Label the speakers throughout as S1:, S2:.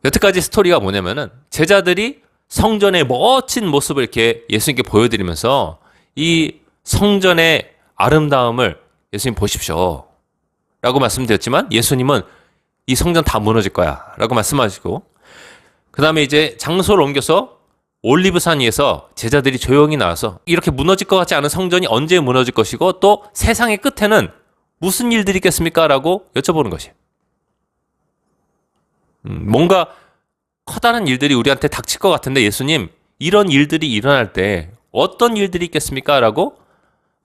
S1: 여태까지 스토리가 뭐냐면은 제자들이 성전의 멋진 모습을 이렇게 예수님께 보여드리면서 이 성전의 아름다움을 예수님 보십시오 라고 말씀드렸지만, 예수님은 이 성전 다 무너질 거야 라고 말씀하시고, 그 다음에 이제 장소를 옮겨서 올리브산 위에서 제자들이 조용히 나와서 이렇게 무너질 것 같지 않은 성전이 언제 무너질 것이고 또 세상의 끝에는 무슨 일들이 있겠습니까? 라고 여쭤보는 것이에요. 뭔가 커다란 일들이 우리한테 닥칠 것 같은데, 예수님 이런 일들이 일어날 때 어떤 일들이 있겠습니까? 라고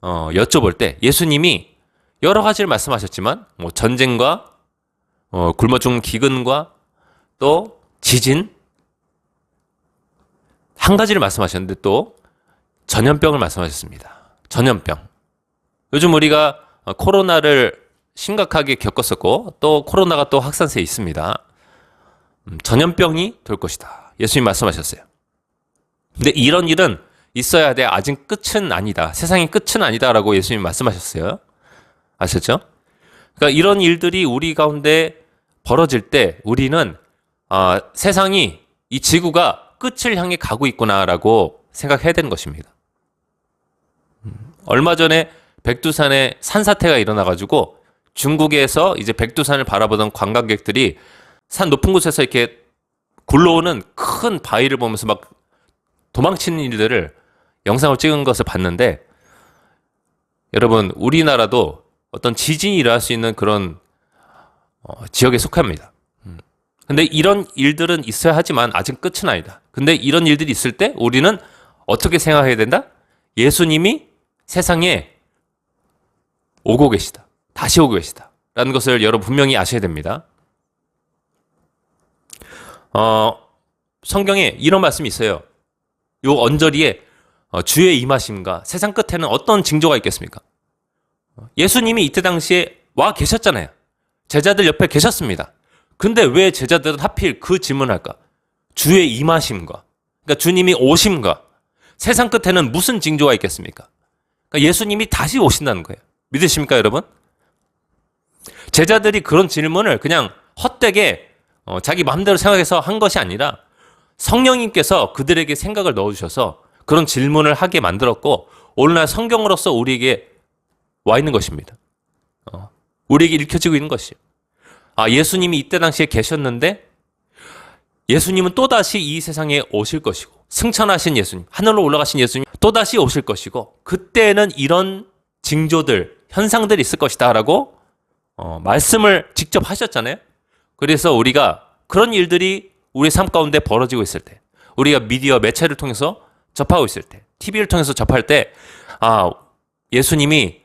S1: 여쭤볼 때 예수님이 여러 가지를 말씀하셨지만, 뭐 전쟁과 굶어 죽는 기근과 또 지진, 한 가지를 말씀하셨는데 또 전염병을 말씀하셨습니다. 전염병. 요즘 우리가 코로나를 심각하게 겪었었고 또 코로나가 또 확산세에 있습니다. 전염병이 돌 것이다. 예수님 말씀하셨어요. 근데 이런 일은 있어야 돼. 아직 끝은 아니다. 세상의 끝은 아니다라고 예수님 말씀하셨어요. 아셨죠? 그러니까 이런 일들이 우리 가운데 벌어질 때 우리는 세상이, 이 지구가 끝을 향해 가고 있구나라고 생각해야 되는 것입니다. 얼마 전에 백두산에 산사태가 일어나가지고 중국에서 이제 백두산을 바라보던 관광객들이 산 높은 곳에서 이렇게 굴러오는 큰 바위를 보면서 막 도망치는 일들을 영상을 찍은 것을 봤는데, 여러분 우리나라도 어떤 지진이 일어날 수 있는 그런 지역에 속합니다. 근데 이런 일들은 있어야 하지만 아직 끝은 아니다. 근데 이런 일들이 있을 때 우리는 어떻게 생각해야 된다? 예수님이 세상에 오고 계시다. 다시 오고 계시다. 라는 것을 여러분 분명히 아셔야 됩니다. 성경에 이런 말씀이 있어요. 요 언저리에 주의 임하심과 세상 끝에는 어떤 징조가 있겠습니까? 예수님이 이때 당시에 와 계셨잖아요. 제자들 옆에 계셨습니다. 근데 왜 제자들은 하필 그 질문을 할까? 주의 임하심과, 그러니까 주님이 오심과 세상 끝에는 무슨 징조가 있겠습니까? 그러니까 예수님이 다시 오신다는 거예요. 믿으십니까, 여러분? 제자들이 그런 질문을 그냥 헛되게 자기 마음대로 생각해서 한 것이 아니라 성령님께서 그들에게 생각을 넣어주셔서 그런 질문을 하게 만들었고, 오늘날 성경으로서 우리에게 와 있는 것입니다. 우리에게 읽혀지고 있는 것이에요. 예수님이 이때 당시에 계셨는데 예수님은 또다시 이 세상에 오실 것이고, 승천하신 예수님, 하늘로 올라가신 예수님 또다시 오실 것이고, 그때는 이런 징조들, 현상들이 있을 것이다 라고 말씀을 직접 하셨잖아요. 그래서 우리가 그런 일들이 우리 삶 가운데 벌어지고 있을 때, 우리가 미디어 매체를 통해서 접하고 있을 때, TV를 통해서 접할 때, 예수님이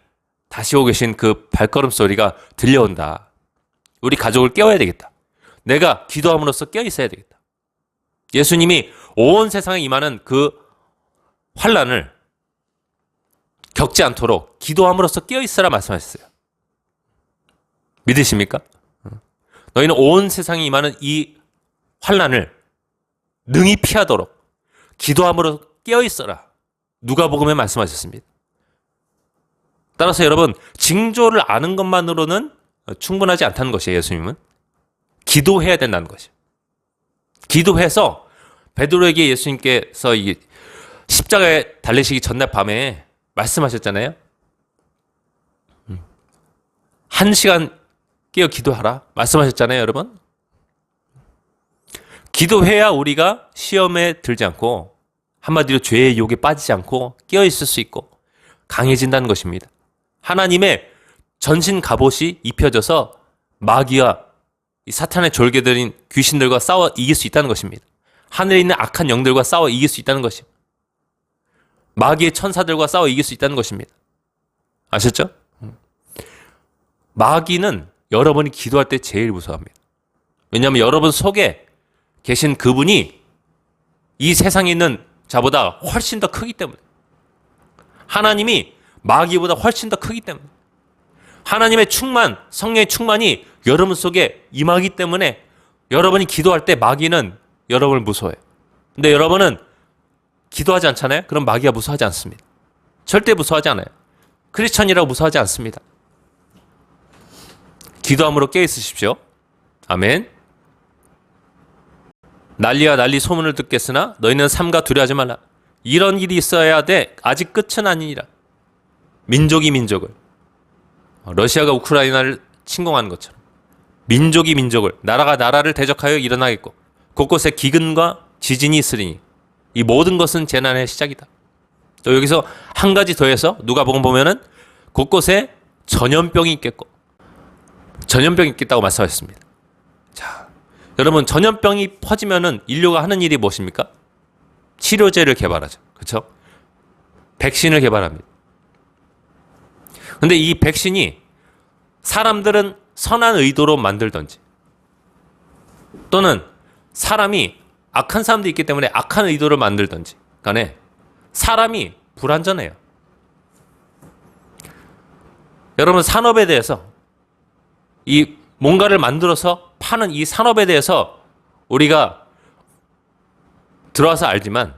S1: 다시 오고 계신 그 발걸음 소리가 들려온다. 우리 가족을 깨워야 되겠다. 내가 기도함으로써 깨어 있어야 되겠다. 예수님이 온 세상에 임하는 그 환난을 겪지 않도록 기도함으로써 깨어 있으라 말씀하셨어요. 믿으십니까? 너희는 온 세상에 임하는 이 환난을 능히 피하도록 기도함으로 깨어 있어라. 누가복음에 말씀하셨습니다. 따라서 여러분, 징조를 아는 것만으로는 충분하지 않다는 것이에요. 예수님은 기도해야 된다는 것이에요. 기도해서 베드로에게 예수님께서 이 십자가에 달리시기 전날 밤에 말씀하셨잖아요. 1시간 깨어 기도하라 말씀하셨잖아요, 여러분. 기도해야 우리가 시험에 들지 않고, 한마디로 죄의 유혹에 빠지지 않고 깨어 있을 수 있고 강해진다는 것입니다. 하나님의 전신 갑옷이 입혀져서 마귀와 이 사탄의 졸개들인 귀신들과 싸워 이길 수 있다는 것입니다. 하늘에 있는 악한 영들과 싸워 이길 수 있다는 것입니다. 마귀의 천사들과 싸워 이길 수 있다는 것입니다. 아셨죠? 마귀는 여러분이 기도할 때 제일 무서워합니다. 왜냐하면 여러분 속에 계신 그분이 이 세상에 있는 자보다 훨씬 더 크기 때문에, 하나님이 마귀보다 훨씬 더 크기 때문에, 하나님의 충만, 성령의 충만이 여러분 속에 임하기 때문에 여러분이 기도할 때 마귀는 여러분을 무서워해요. 근데 여러분은 기도하지 않잖아요? 그럼 마귀가 무서워하지 않습니다. 절대 무서워하지 않아요. 크리스천이라고 무서워하지 않습니다. 기도함으로 깨어 있으십시오. 아멘. 난리와 난리 소문을 듣겠으나 너희는 삼가 두려워하지 말라. 이런 일이 있어야 돼. 아직 끝은 아니니라. 민족이 민족을, 러시아가 우크라이나를 침공하는 것처럼 민족이 민족을, 나라가 나라를 대적하여 일어나겠고 곳곳에 기근과 지진이 있으리니 이 모든 것은 재난의 시작이다. 또 여기서 한 가지 더해서 누가복음 보면은 곳곳에 전염병이 있겠고, 전염병이 있겠다고 말씀하셨습니다. 자, 여러분, 전염병이 퍼지면은 인류가 하는 일이 무엇입니까? 치료제를 개발하죠. 그렇죠? 백신을 개발합니다. 근데 이 백신이 사람들은 선한 의도로 만들던지, 또는 사람이 악한 사람도 있기 때문에 악한 의도를 만들던지 간에 사람이 불완전해요. 여러분, 산업에 대해서, 이 뭔가를 만들어서 파는 이 산업에 대해서 우리가 들어와서 알지만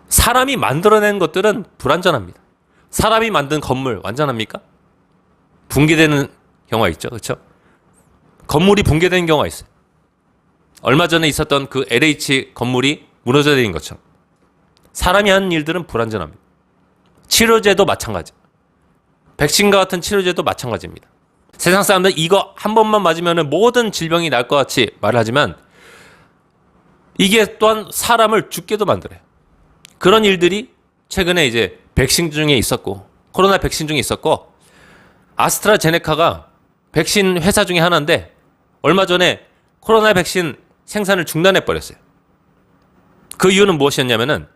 S1: 사람이 만들어낸 것들은 불완전합니다. 사람이 만든 건물 완전합니까? 붕괴되는 경우가 있죠. 그렇죠? 건물이 붕괴되는 경우가 있어요. 얼마 전에 있었던 그 LH 건물이 무너져 내린 것처럼 사람이 하는 일들은 불완전합니다. 치료제도 마찬가지. 백신과 같은 치료제도 마찬가지입니다. 세상 사람들 이거 한 번만 맞으면 모든 질병이 날 것 같이 말하지만 이게 또한 사람을 죽게도 만들어요. 그런 일들이 최근에 이제 백신 중에 있었고, 코로나 백신 중에 있었고, 아스트라제네카가 백신 회사 중에 하나인데 얼마 전에 코로나 백신 생산을 중단해 버렸어요. 그 이유는 무엇이었냐면은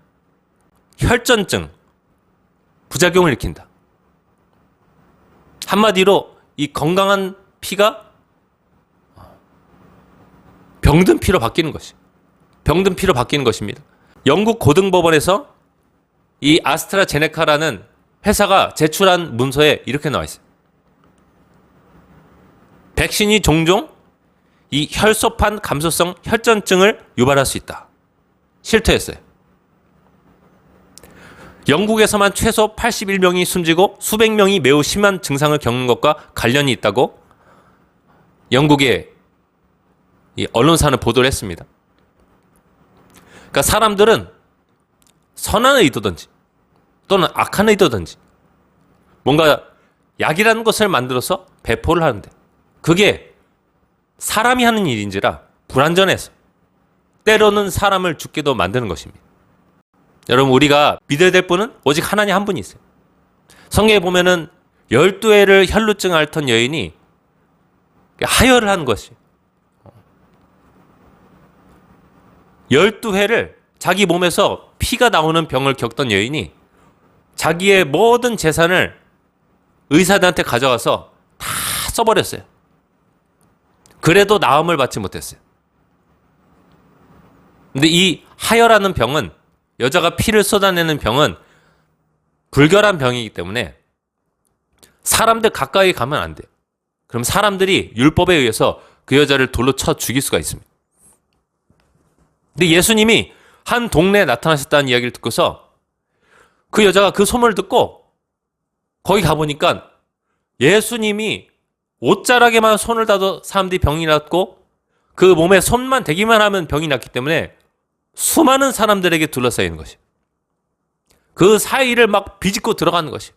S1: 혈전증, 부작용을 일으킨다. 한마디로 이 건강한 피가 병든 피로 바뀌는 것이, 병든 피로 바뀌는 것입니다. 영국 고등법원에서 이 아스트라제네카라는 회사가 제출한 문서에 이렇게 나와 있어요. 백신이 종종 이 혈소판 감소성 혈전증을 유발할 수 있다. 실토했어요. 영국에서만 최소 81명이 숨지고 수백 명이 매우 심한 증상을 겪는 것과 관련이 있다고 영국의 이 언론사는 보도를 했습니다. 그러니까 사람들은 선한 의도든지 또는 악한 의도든지 뭔가 약이라는 것을 만들어서 배포를 하는데 그게 사람이 하는 일인지라 불완전해서 때로는 사람을 죽게도 만드는 것입니다. 여러분, 우리가 믿어야 될 분은 오직 하나님 한 분이 있어요. 성경에 보면은 12회를 혈루증 앓던 여인이 하혈을 한 것이 12회를 자기 몸에서 피가 나오는 병을 겪던 여인이 자기의 모든 재산을 의사들한테 가져가서 다 써버렸어요. 그래도 나음을 받지 못했어요. 근데 이 하혈하는 병은, 여자가 피를 쏟아내는 병은 불결한 병이기 때문에 사람들 가까이 가면 안 돼요. 그럼 사람들이 율법에 의해서 그 여자를 돌로 쳐 죽일 수가 있습니다. 근데 예수님이 한 동네에 나타나셨다는 이야기를 듣고서 그 여자가 그 소문을 듣고 거기 가보니까 예수님이 옷자락에만 손을 닿아도 사람들이 병이 났고 그 몸에 손만 대기만 하면 병이 났기 때문에 수많은 사람들에게 둘러싸이는 것이, 그 사이를 막 비집고 들어가는 것이,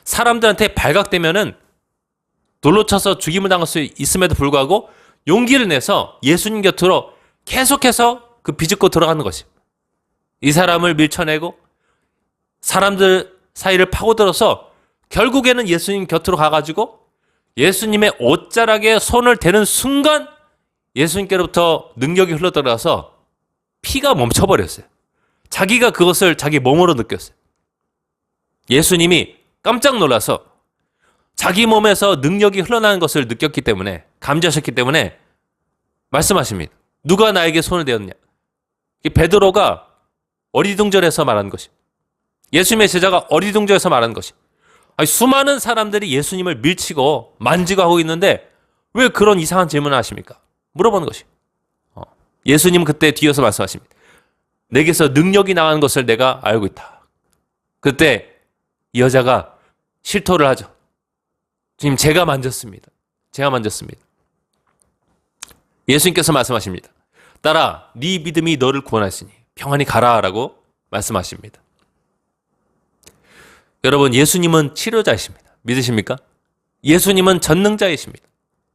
S1: 사람들한테 발각되면은 돌로 쳐서 죽임을 당할 수 있음에도 불구하고 용기를 내서 예수님 곁으로 계속해서 그 비집고 들어가는 것이, 이 사람을 밀쳐내고 사람들 사이를 파고들어서 결국에는 예수님 곁으로 가가지고 예수님의 옷자락에 손을 대는 순간 예수님께로부터 능력이 흘러들어가서 피가 멈춰버렸어요. 자기가 그것을 자기 몸으로 느꼈어요. 예수님이 깜짝 놀라서 자기 몸에서 능력이 흘러나는 것을 느꼈기 때문에, 감지하셨기 때문에 말씀하십니다. 누가 나에게 손을 대었냐? 베드로가 어리둥절해서 말한 것이, 예수님의 제자가 어리둥절해서 말한 것이, 아니, 수많은 사람들이 예수님을 밀치고 만지고 하고 있는데 왜 그런 이상한 질문을 하십니까? 물어보는 것이. 예수님은 그때 뒤에서 말씀하십니다. 내게서 능력이 나가는 것을 내가 알고 있다. 그때 이 여자가 실토를 하죠. 주님, 제가 만졌습니다. 제가 만졌습니다. 예수님께서 말씀하십니다. 딸아, 네 믿음이 너를 구원하시니 평안히 가라라고 말씀하십니다. 여러분, 예수님은 치료자이십니다. 믿으십니까? 예수님은 전능자이십니다.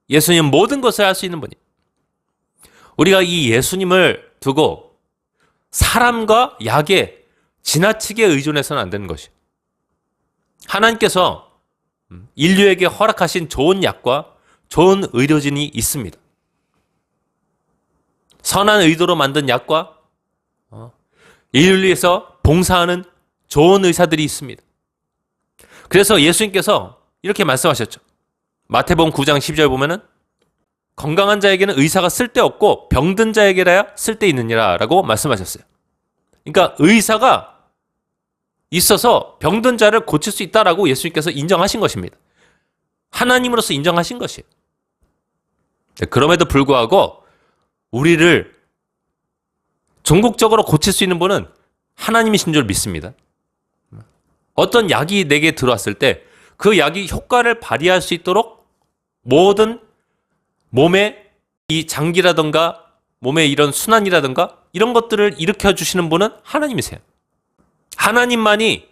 S1: 예수님은 모든 것을 할 수 있는 분이에요. 우리가 이 예수님을 두고 사람과 약에 지나치게 의존해서는 안 되는 것이에요. 하나님께서 인류에게 허락하신 좋은 약과 좋은 의료진이 있습니다. 선한 의도로 만든 약과 인류를 위해서 봉사하는 좋은 의사들이 있습니다. 그래서 예수님께서 이렇게 말씀하셨죠. 마태복음 9장 12절 보면은 건강한 자에게는 의사가 쓸데없고 병든 자에게라야 쓸데있느니라 라고 말씀하셨어요. 그러니까 의사가 있어서 병든 자를 고칠 수 있다라고 예수님께서 인정하신 것입니다. 하나님으로서 인정하신 것이에요. 그럼에도 불구하고 우리를 전국적으로 고칠 수 있는 분은 하나님이신 줄 믿습니다. 어떤 약이 내게 들어왔을 때 그 약이 효과를 발휘할 수 있도록 모든 몸의 이 장기라든가 몸의 이런 순환이라든가 이런 것들을 일으켜 주시는 분은 하나님이세요. 하나님만이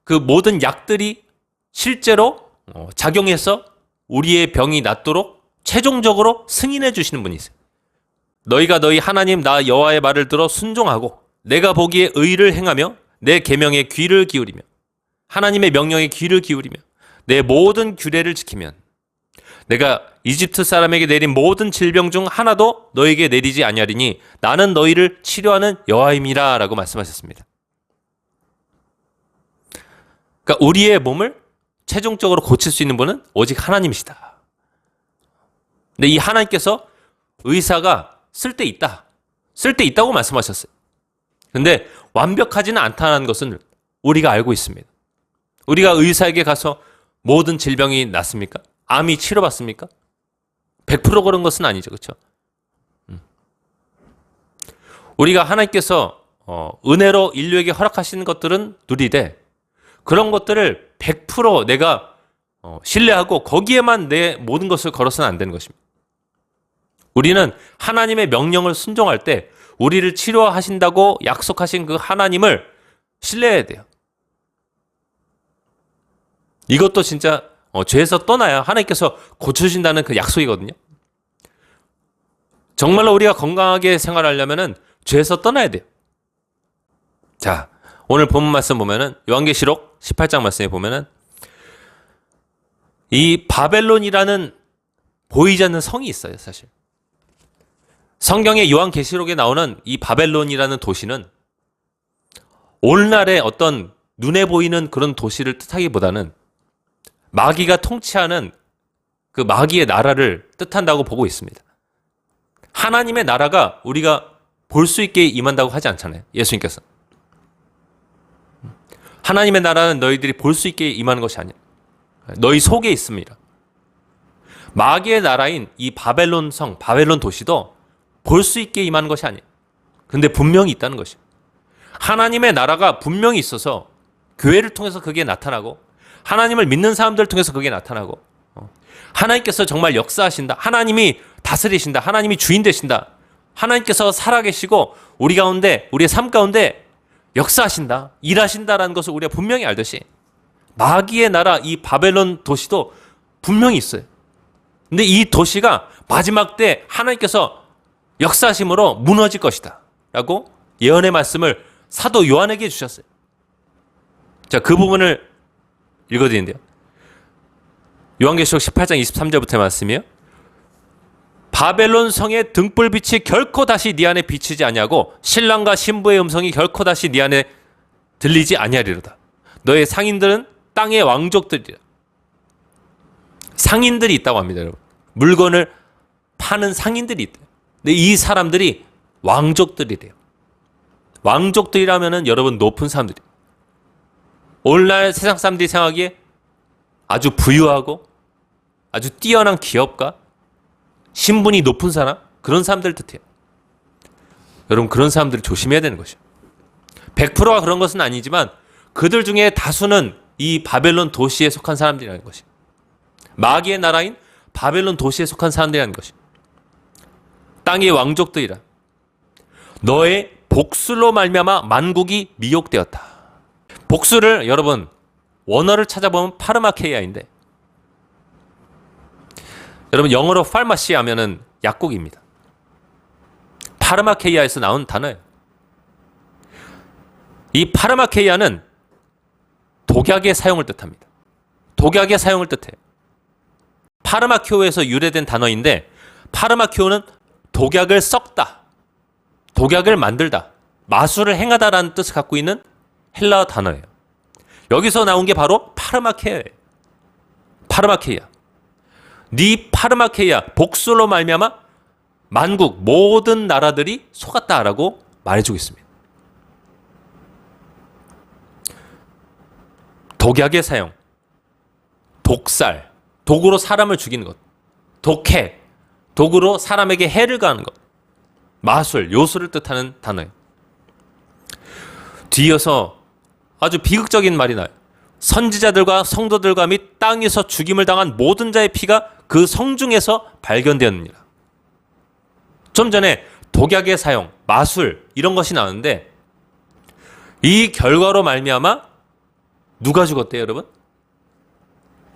S1: 그 모든 약들이 실제로 작용해서 우리의 병이 낫도록 최종적으로 승인해 주시는 분이세요. 너희가 너희 하나님 나 여호와의 말을 들어 순종하고 내가 보기에 의를 행하며 내 계명에 귀를 기울이며 하나님의 명령에 귀를 기울이며 내 모든 규례를 지키면 내가 이집트 사람에게 내린 모든 질병 중 하나도 너에게 내리지 아니하리니 나는 너희를 치료하는 여호와임이라 라고 말씀하셨습니다. 그러니까 우리의 몸을 최종적으로 고칠 수 있는 분은 오직 하나님이시다. 근데 이 하나님께서 의사가 쓸데있다고 말씀하셨어요. 근데 완벽하지는 않다는 것은 우리가 알고 있습니다. 우리가 의사에게 가서 모든 질병이 낫습니까? 암이 치료받습니까? 100% 그런 것은 아니죠. 그렇죠? 우리가 하나님께서 은혜로 인류에게 허락하시는 것들은 누리되 그런 것들을 100% 내가 신뢰하고 거기에만 내 모든 것을 걸어서는 안 되는 것입니다. 우리는 하나님의 명령을 순종할 때 우리를 치료하신다고 약속하신 그 하나님을 신뢰해야 돼요. 이것도 진짜 죄에서 떠나야 하나님께서 고쳐주신다는 그 약속이거든요. 정말로 우리가 건강하게 생활하려면은 죄에서 떠나야 돼요. 자, 오늘 본문 말씀 보면은 요한계시록 18장 말씀에 보면은 이 바벨론이라는 보이지 않는 성이 있어요, 사실. 성경의 요한계시록에 나오는 이 바벨론이라는 도시는 오늘날의 어떤 눈에 보이는 그런 도시를 뜻하기보다는 마귀가 통치하는 그 마귀의 나라를 뜻한다고 보고 있습니다. 하나님의 나라가 우리가 볼 수 있게 임한다고 하지 않잖아요. 예수님께서. 하나님의 나라는 너희들이 볼 수 있게 임하는 것이 아니야. 너희 속에 있습니다. 마귀의 나라인 이 바벨론 성, 바벨론 도시도 볼 수 있게 임하는 것이 아니에요. 근데 분명히 있다는 것이에요. 하나님의 나라가 분명히 있어서 교회를 통해서 그게 나타나고 하나님을 믿는 사람들을 통해서 그게 나타나고 하나님께서 정말 역사하신다. 하나님이 다스리신다. 하나님이 주인 되신다. 하나님께서 살아계시고 우리 가운데 우리의 삶 가운데 역사하신다. 일하신다라는 것을 우리가 분명히 알듯이 마귀의 나라 이 바벨론 도시도 분명히 있어요. 근데 이 도시가 마지막 때 하나님께서 역사하심으로 무너질 것이다 라고 예언의 말씀을 사도 요한에게 주셨어요. 자, 그 부분을 읽어드리는데요. 요한계시록 18장 23절부터의 말씀이에요. 바벨론 성의 등불빛이 결코 다시 네 안에 비치지 아니하고 신랑과 신부의 음성이 결코 다시 네 안에 들리지 아니하리로다. 너의 상인들은 땅의 왕족들이라. 상인들이 있다고 합니다, 여러분. 물건을 파는 상인들이 있대요. 근데 이 사람들이 왕족들이래요. 왕족들이라면은 여러분 높은 사람들이. 오늘날 세상 사람들이 생각하기에 아주 부유하고 아주 뛰어난 기업가, 신분이 높은 사람, 그런 사람들 뜻해요. 여러분 그런 사람들을 조심해야 되는 것이죠. 100%가 그런 것은 아니지만 그들 중에 다수는 이 바벨론 도시에 속한 사람들이라는 것이에요. 마귀의 나라인 바벨론 도시에 속한 사람들이라는 것이에요. 땅의 왕족들이라 너의 복술로 말미암아 만국이 미혹되었다. 복술을 여러분 원어를 찾아보면 파르마케이아인데 여러분 영어로 파르마시 하면은 약국입니다. 파르마케이아에서 나온 단어예요. 이 파르마케이아는 독약의 사용을 뜻합니다. 독약의 사용을 뜻해요. 파르마키오에서 유래된 단어인데 파르마키오는 독약을 썩다, 독약을 만들다, 마술을 행하다라는 뜻을 갖고 있는 헬라어 단어예요. 여기서 나온 게 바로 파르마케이아예요. 파르마케이아. 네 파르마케이아 복술로 말미암아 만국 모든 나라들이 속았다라고 말해주고 있습니다. 독약의 사용, 독살, 독으로 사람을 죽이는 것, 독해, 독으로 사람에게 해를 가하는 것, 마술, 요술을 뜻하는 단어예요. 뒤이어서 아주 비극적인 말이 나요. 선지자들과 성도들과 및 땅에서 죽임을 당한 모든 자의 피가 그 성중에서 발견되었느니라. 좀 전에 독약의 사용, 마술 이런 것이 나왔는데 이 결과로 말미암아 누가 죽었대요, 여러분?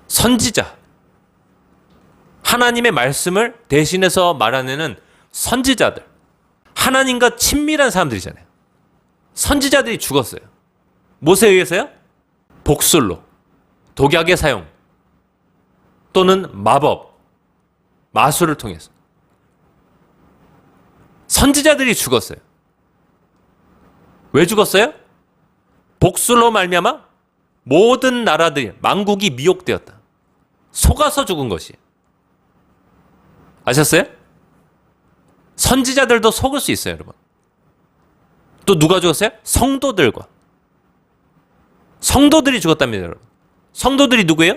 S1: 선지자. 하나님의 말씀을 대신해서 말하는 선지자들. 하나님과 친밀한 사람들이잖아요. 선지자들이 죽었어요. 무엇에 의해서요? 복술로, 독약의 사용, 또는 마법, 마술을 통해서. 선지자들이 죽었어요. 왜 죽었어요? 복술로 말미암아 모든 나라들이 만국이 미혹되었다. 속아서 죽은 것이. 아셨어요? 선지자들도 속을 수 있어요, 여러분. 또 누가 죽었어요? 성도들과. 성도들이 죽었답니다, 여러분. 성도들이 누구예요?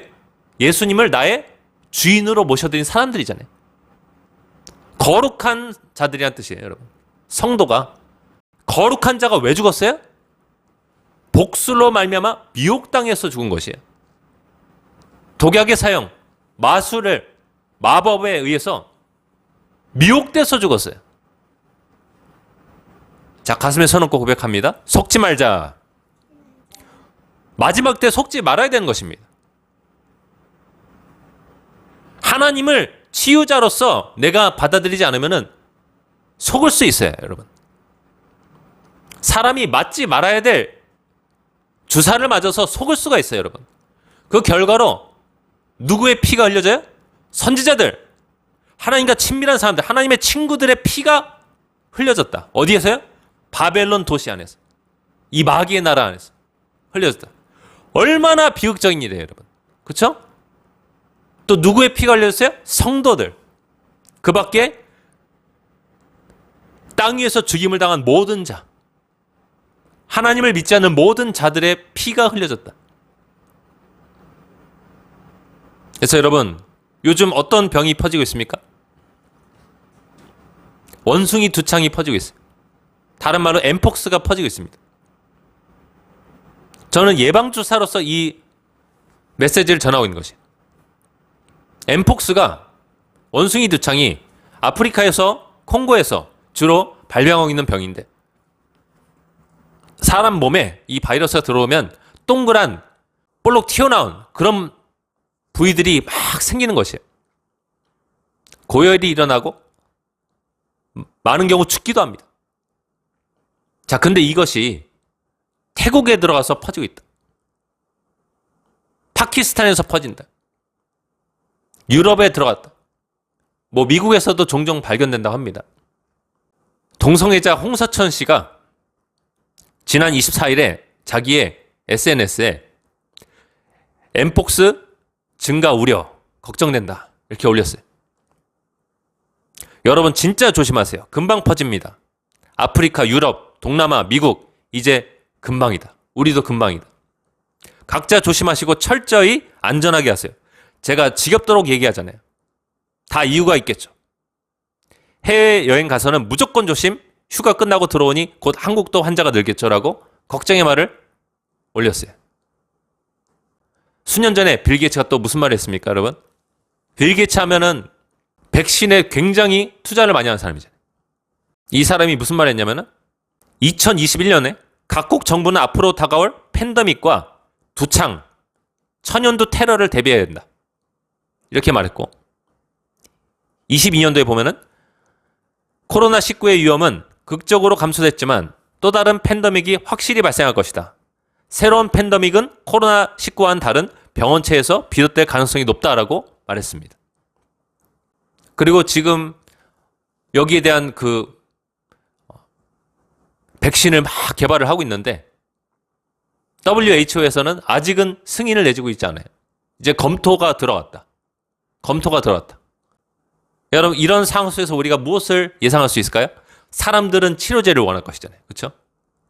S1: 예수님을 나의 주인으로 모셔드린 사람들이잖아요. 거룩한 자들이란 뜻이에요, 여러분. 성도가. 거룩한 자가 왜 죽었어요? 복술로 말미암아 미혹당해서 죽은 것이에요. 독약의 사용, 마술을 마법에 의해서 미혹돼서 죽었어요. 자, 가슴에 손 얹고 고백합니다. 속지 말자. 마지막 때 속지 말아야 되는 것입니다. 하나님을 치유자로서 내가 받아들이지 않으면 속을 수 있어요, 여러분. 사람이 맞지 말아야 될 주사를 맞아서 속을 수가 있어요, 여러분. 그 결과로 누구의 피가 흘려져요? 선지자들, 하나님과 친밀한 사람들, 하나님의 친구들의 피가 흘려졌다. 어디에서요? 바벨론 도시 안에서. 이 마귀의 나라 안에서 흘려졌다. 얼마나 비극적인 일이에요, 여러분. 그렇죠? 또 누구의 피가 흘려졌어요? 성도들. 그 밖에 땅 위에서 죽임을 당한 모든 자, 하나님을 믿지 않는 모든 자들의 피가 흘려졌다. 그래서 여러분, 요즘 어떤 병이 퍼지고 있습니까? 원숭이 두창이 퍼지고 있어요. 다른 말로 엠폭스가 퍼지고 있습니다. 저는 예방주사로서 이 메시지를 전하고 있는 것이에요. 엠폭스가, 원숭이 두창이 아프리카에서, 콩고에서 주로 발병하고 있는 병인데 사람 몸에 이 바이러스가 들어오면 동그란 볼록 튀어나온 그런 부위들이 막 생기는 것이에요. 고열이 일어나고 많은 경우 죽기도 합니다. 자, 근데 이것이 태국에 들어가서 퍼지고 있다. 파키스탄에서 퍼진다. 유럽에 들어갔다. 뭐 미국에서도 종종 발견된다고 합니다. 동성애자 홍서천 씨가 지난 24일에 자기의 SNS에 엠폭스 증가 우려, 걱정된다 이렇게 올렸어요. 여러분 진짜 조심하세요. 금방 퍼집니다. 아프리카, 유럽, 동남아, 미국 이제 금방이다. 우리도 금방이다. 각자 조심하시고 철저히 안전하게 하세요. 제가 지겹도록 얘기하잖아요. 다 이유가 있겠죠. 해외여행 가서는 무조건 조심, 휴가 끝나고 들어오니 곧 한국도 환자가 늘겠죠라고 걱정의 말을 올렸어요. 수년 전에 빌 게이츠가 또 무슨 말을 했습니까, 여러분? 빌 게이츠 하면은 백신에 굉장히 투자를 많이 하는 사람이잖아요. 이 사람이 무슨 말 했냐면은 2021년에 각국 정부는 앞으로 다가올 팬데믹과 두창, 천연두 테러를 대비해야 된다. 이렇게 말했고 22년도에 보면은 코로나19의 위험은 극적으로 감소됐지만 또 다른 팬데믹이 확실히 발생할 것이다. 새로운 팬데믹은 코로나19와는 다른 병원체에서 비롯될 가능성이 높다라고 말했습니다. 그리고 지금 여기에 대한 그 백신을 막 개발을 하고 있는데 WHO에서는 아직은 승인을 내주고 있지 않아요. 이제 검토가 들어갔다. 여러분 이런 상황 속에서 우리가 무엇을 예상할 수 있을까요? 사람들은 치료제를 원할 것이잖아요. 그렇죠?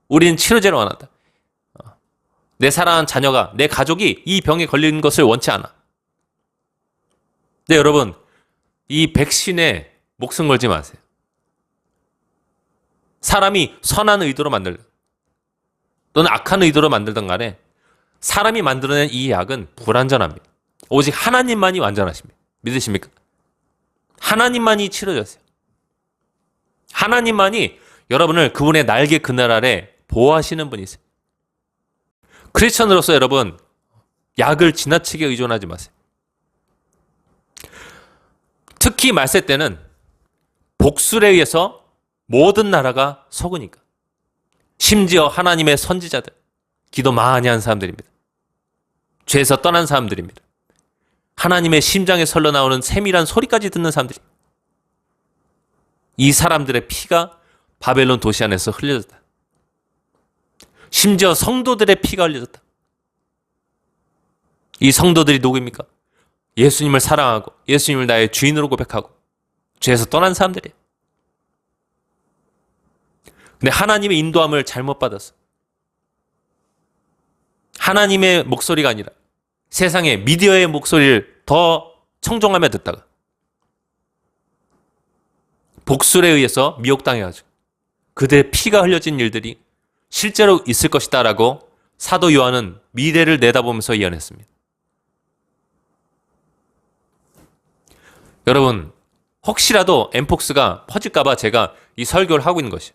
S1: 우리는 치료제를 원한다. 내 사랑하는 자녀가, 내 가족이 이 병에 걸리는 것을 원치 않아. 네, 여러분 이 백신에 목숨 걸지 마세요. 사람이 선한 의도로 만들든 또는 악한 의도로 만들든 간에 사람이 만들어낸 이 약은 불완전합니다. 오직 하나님만이 완전하십니다. 믿으십니까? 하나님만이 치료자세요. 하나님만이 여러분을 그분의 날개 그늘 아래 보호하시는 분이세요. 크리스천으로서 여러분 약을 지나치게 의존하지 마세요. 특히 말세 때는 복술에 의해서 모든 나라가 속으니까. 심지어 하나님의 선지자들, 기도 많이 한 사람들입니다. 죄에서 떠난 사람들입니다. 하나님의 심장에 설러 나오는 세밀한 소리까지 듣는 사람들이. 이 사람들의 피가 바벨론 도시 안에서 흘려졌다. 심지어 성도들의 피가 흘려졌다. 이 성도들이 누구입니까? 예수님을 사랑하고 예수님을 나의 주인으로 고백하고 죄에서 떠난 사람들이에요. 근데 하나님의 인도함을 잘못 받았어. 하나님의 목소리가 아니라 세상의 미디어의 목소리를 더 청종하며 듣다가 복술에 의해서 미혹당해가지고 그들의 피가 흘려진 일들이 실제로 있을 것이다 라고 사도 요한은 미래를 내다보면서 예언했습니다. 여러분 혹시라도 엠폭스가 퍼질까봐 제가 이 설교를 하고 있는 것이에요.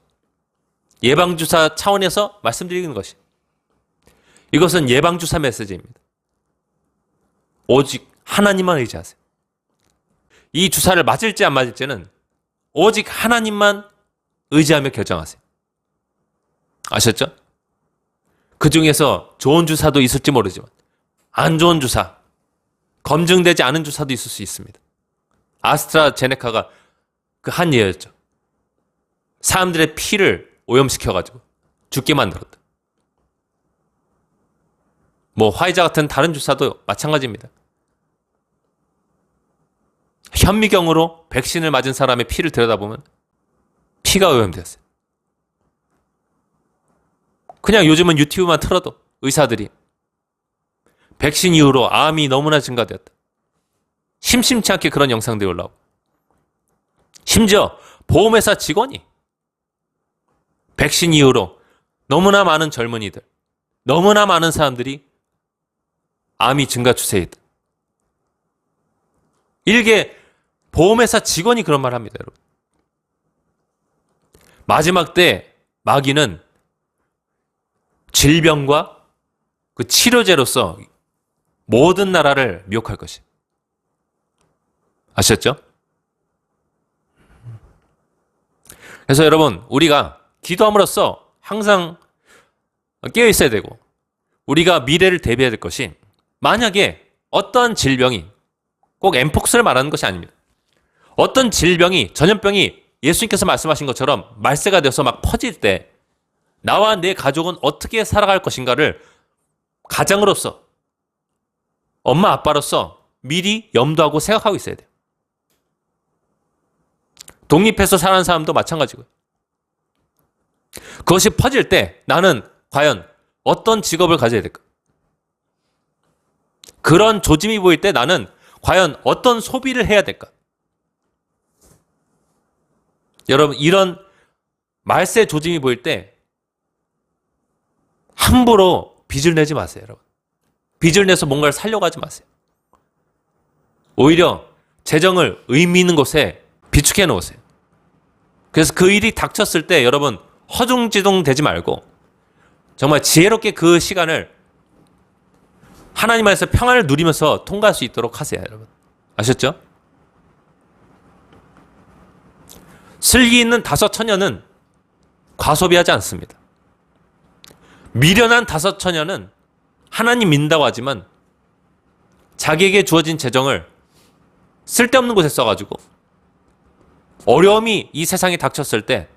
S1: 예방주사 차원에서 말씀드리는 것이. 이것은 예방주사 메시지입니다. 오직 하나님만 의지하세요. 이 주사를 맞을지 안 맞을지는 오직 하나님만 의지하며 결정하세요. 아셨죠? 그 중에서 좋은 주사도 있을지 모르지만 안 좋은 주사, 검증되지 않은 주사도 있을 수 있습니다. 아스트라제네카가 그 한 예였죠. 사람들의 피를 오염시켜가지고 죽게 만들었다. 뭐 화이자 같은 다른 주사도 마찬가지입니다. 현미경으로 백신을 맞은 사람의 피를 들여다보면 피가 오염되었어요. 그냥 요즘은 유튜브만 틀어도 의사들이 백신 이후로 암이 너무나 증가되었다. 심심치 않게 그런 영상들이 올라오고 심지어 보험회사 직원이 백신 이후로 너무나 많은 젊은이들, 너무나 많은 사람들이 암이 증가 추세에 있다. 일개 보험회사 직원이 그런 말을 합니다, 여러분. 마지막 때 마귀는 질병과 그 치료제로서 모든 나라를 미혹할 것이에요. 아셨죠? 그래서 여러분 우리가 기도함으로써 항상 깨어 있어야 되고 우리가 미래를 대비해야 될 것이 만약에 어떠한 질병이 꼭 엠폭스를 말하는 것이 아닙니다. 어떤 질병이 전염병이 예수님께서 말씀하신 것처럼 말세가 되어서 막 퍼질 때 나와 내 가족은 어떻게 살아갈 것인가를 가장으로서 엄마 아빠로서 미리 염두하고 생각하고 있어야 돼요. 독립해서 사는 사람도 마찬가지고요. 그것이 퍼질 때 나는 과연 어떤 직업을 가져야 될까? 그런 조짐이 보일 때 나는 과연 어떤 소비를 해야 될까? 여러분 이런 말세 조짐이 보일 때 함부로 빚을 내지 마세요. 여러분. 빚을 내서 뭔가를 살려고 하지 마세요. 오히려 재정을 의미 있는 곳에 비축해 놓으세요. 그래서 그 일이 닥쳤을 때 여러분 허둥지둥 되지 말고 정말 지혜롭게 그 시간을 하나님 안에서 평안을 누리면서 통과할 수 있도록 하세요, 여러분. 아셨죠? 슬기 있는 다섯 처녀는 과소비하지 않습니다. 미련한 다섯 처녀는 하나님 믿는다고 하지만 자기에게 주어진 재정을 쓸데없는 곳에 써가지고 어려움이 이 세상에 닥쳤을 때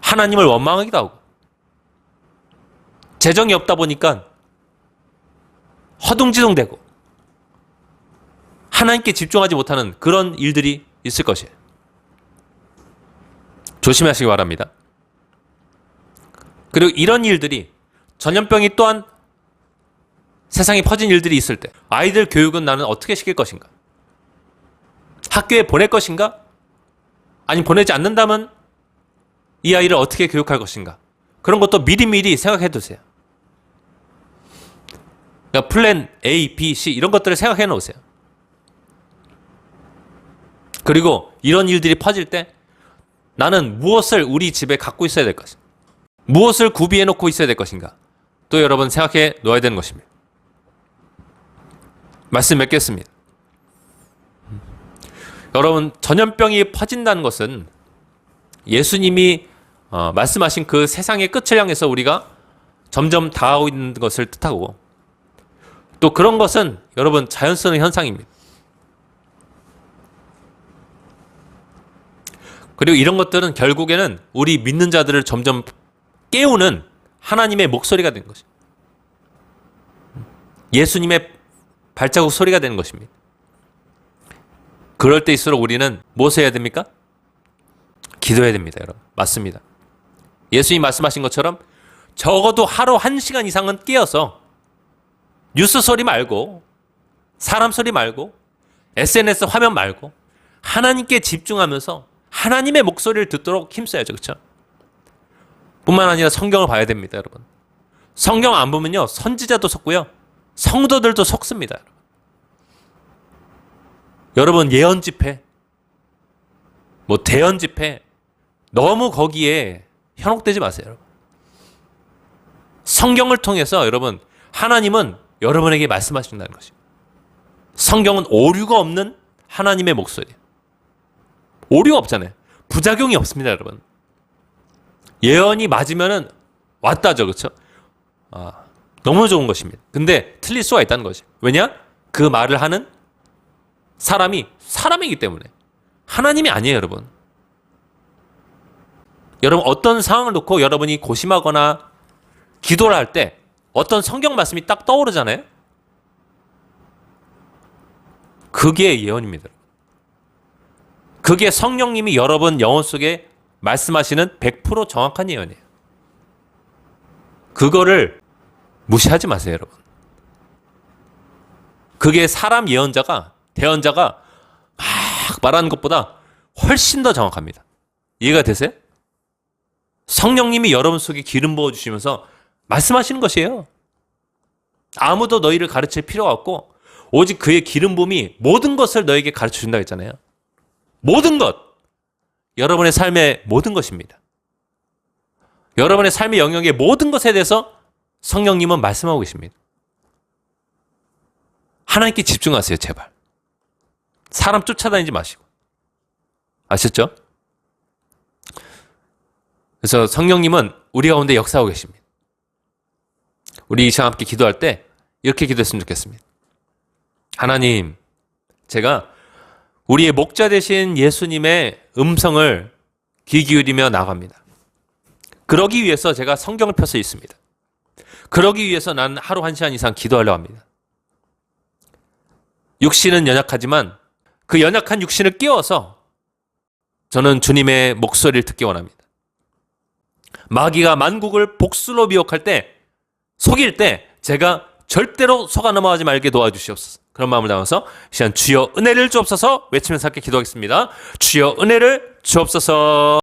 S1: 하나님을 원망하기도 하고 재정이 없다 보니까 허둥지둥되고 하나님께 집중하지 못하는 그런 일들이 있을 것이에요. 조심하시기 바랍니다. 그리고 이런 일들이 전염병이 또한 세상에 퍼진 일들이 있을 때 아이들 교육은 나는 어떻게 시킬 것인가? 학교에 보낼 것인가? 아니 보내지 않는다면 이 아이를 어떻게 교육할 것인가? 그런 것도 미리미리 생각해 두세요. 그러니까 플랜 A, B, C 이런 것들을 생각해 놓으세요. 그리고 이런 일들이 퍼질 때 나는 무엇을 우리 집에 갖고 있어야 될 것인가? 무엇을 구비해 놓고 있어야 될 것인가? 또 여러분 생각해 놓아야 되는 것입니다. 말씀 맺겠습니다. 여러분 전염병이 퍼진다는 것은 예수님이 말씀하신 그 세상의 끝을 향해서 우리가 점점 다가오고 있는 것을 뜻하고 또 그런 것은 여러분 자연스러운 현상입니다. 그리고 이런 것들은 결국에는 우리 믿는 자들을 점점 깨우는 하나님의 목소리가 되는 것입니다. 예수님의 발자국 소리가 되는 것입니다. 그럴 때일수록 우리는 무엇을 해야 됩니까? 기도해야 됩니다, 여러분. 맞습니다. 예수님이 말씀하신 것처럼 적어도 하루 1시간 이상은 깨어서 뉴스 소리 말고 사람 소리 말고 SNS 화면 말고 하나님께 집중하면서 하나님의 목소리를 듣도록 힘써야죠. 그렇죠? 뿐만 아니라 성경을 봐야 됩니다, 여러분. 성경 안 보면요. 선지자도 속고요. 성도들도 속습니다. 여러분 예언 집회, 뭐 대언 집회 너무 거기에 현혹되지 마세요. 여러분. 성경을 통해서 여러분 하나님은 여러분에게 말씀하신다는 것입니다. 성경은 오류가 없는 하나님의 목소리. 오류가 없잖아요. 부작용이 없습니다, 여러분. 예언이 맞으면은 왔다죠, 그렇죠? 너무 좋은 것입니다. 근데 틀릴 수가 있다는 것이. 왜냐? 그 말을 하는 사람이 사람이기 때문에 하나님이 아니에요, 여러분. 여러분 어떤 상황을 놓고 여러분이 고심하거나 기도를 할 때 어떤 성경 말씀이 딱 떠오르잖아요. 그게 예언입니다. 그게 성령님이 여러분 영혼 속에 말씀하시는 100% 정확한 예언이에요. 그거를 무시하지 마세요, 여러분. 그게 사람 예언자가 대언자가 막 말하는 것보다 훨씬 더 정확합니다. 이해가 되세요? 성령님이 여러분 속에 기름 부어주시면서 말씀하시는 것이에요. 아무도 너희를 가르칠 필요가 없고 오직 그의 기름 부음이 모든 것을 너에게 가르쳐 준다고 했잖아요. 모든 것. 여러분의 삶의 모든 것입니다. 여러분의 삶의 영역의 모든 것에 대해서 성령님은 말씀하고 계십니다. 하나님께 집중하세요, 제발. 사람 쫓아다니지 마시고. 아셨죠? 그래서 성령님은 우리 가운데 역사하고 계십니다. 우리 이 시간 함께 기도할 때 이렇게 기도했으면 좋겠습니다. 하나님, 제가 우리의 목자 되신 예수님의 음성을 귀 기울이며 나갑니다. 그러기 위해서 제가 성경을 펴서 있습니다. 그러기 위해서 나는 하루 1시간 이상 기도하려고 합니다. 육신은 연약하지만 그 연약한 육신을 깨워서 저는 주님의 목소리를 듣기 원합니다. 마귀가 만국을 복수로 미혹할 때, 속일 때 제가 절대로 속아 넘어가지 말게 도와주시옵소서. 그런 마음을 담아서 시간 주여 은혜를 주옵소서 외치면서 함께 기도하겠습니다. 주여 은혜를 주옵소서.